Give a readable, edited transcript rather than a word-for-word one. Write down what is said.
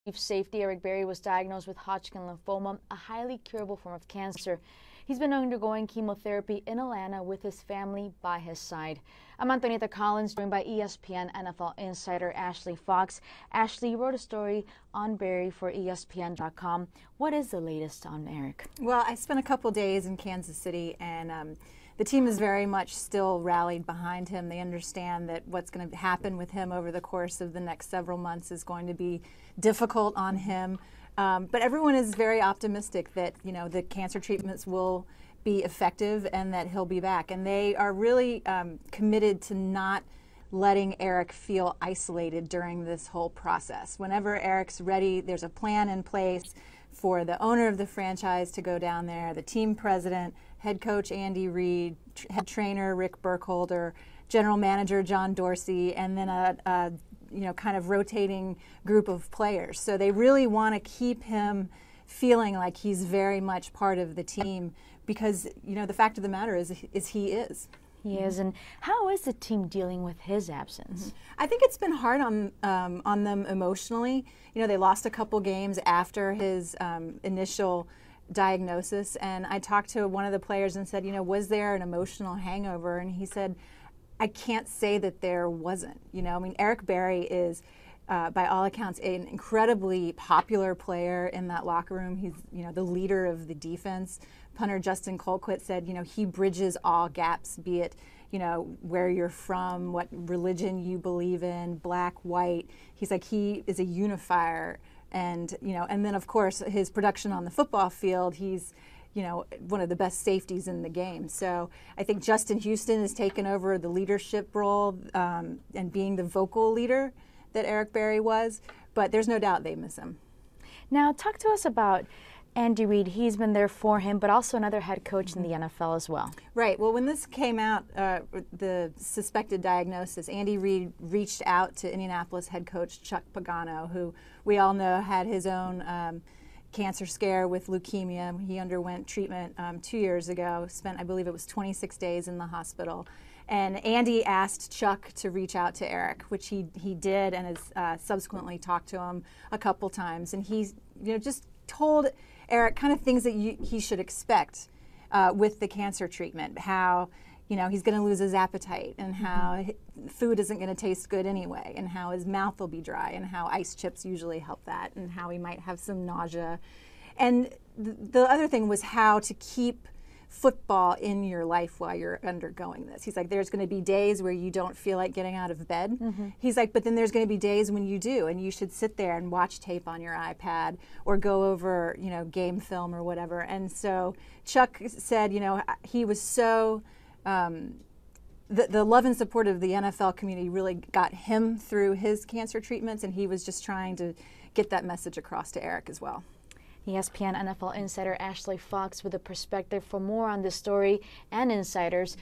Chief safety Eric Berry was diagnosed with Hodgkin lymphoma, a highly curable form of cancer. He's been undergoing chemotherapy in Atlanta with his family by his side. I'm Antonita Collins, joined by ESPN NFL insider AshleyFox. Ashley, you wrote a story on Berry for ESPN.com. What is the latest on Eric? Well, I spent a couple days in Kansas City, and the team is very much still rallied behind him. They understand that what's going to happen with him over the course of the next several months is going to be difficult on him. But everyone is very optimistic that, the cancer treatments will be effective and that he'll be back. And they are really committed to not letting Eric feel isolated during this whole process. Whenever Eric's ready, there's a plan in place for the owner of the franchise to go down there, the team president, head coach Andy Reid, head trainer Rick Burkholder, general manager John Dorsey, and then a kind of rotating group of players. So they really want to keep him feeling like he's very much part of the team because, the fact of the matter is he is. He is. And how is the team dealing with his absence? I think it's been hard on them emotionally. They lost a couple games after his initial diagnosis, and I talked to one of the players and said, was there an emotional hangover? And he said, I can't say that there wasn't. Eric Berry is, by all accounts, an incredibly popular player in that locker room. He's, the leader of the defense. Punter Justin Colquitt said, he bridges all gaps, be it, where you're from, what religion you believe in, black, white. He's like, he is a unifier. And, and then, of course, his production on the football field, he's, one of the best safeties in the game. So I think Justin Houston has taken over the leadership role and being the vocal leader that Eric Berry was. But there's no doubt they miss him. Now, talk to us about Andy Reid. He's been there for him, but also another head coach in the NFL as well. Right. Well, when this came out, the suspected diagnosis, Andy Reid reached out to Indianapolis head coach Chuck Pagano, who we all know had his own cancer scare with leukemia. He underwent treatment 2 years ago, spent, I believe it was 26 days in the hospital. And Andy asked Chuck to reach out to Eric, which he did, and has subsequently talked to him a couple times. And he's just told Eric kind of things that he should expect with the cancer treatment, how he's going to lose his appetite, and how food isn't going to taste good anyway, and how his mouth will be dry, and how ice chips usually help that, and how he might have some nausea. And the other thing was how to keep football in your life while you're undergoing this. He's like, there's going to be days where you don't feel like getting out of bed. He's like, but then there's going to be days when you do, and you should sit there and watch tape on your iPad or go over, game film or whatever. And so Chuck said, he was so the love and support of the NFL community really got him through his cancer treatments, and he was just trying to get that message across to Eric as well. ESPN NFL insider AshleyFox with a perspective. For more on this story and insiders,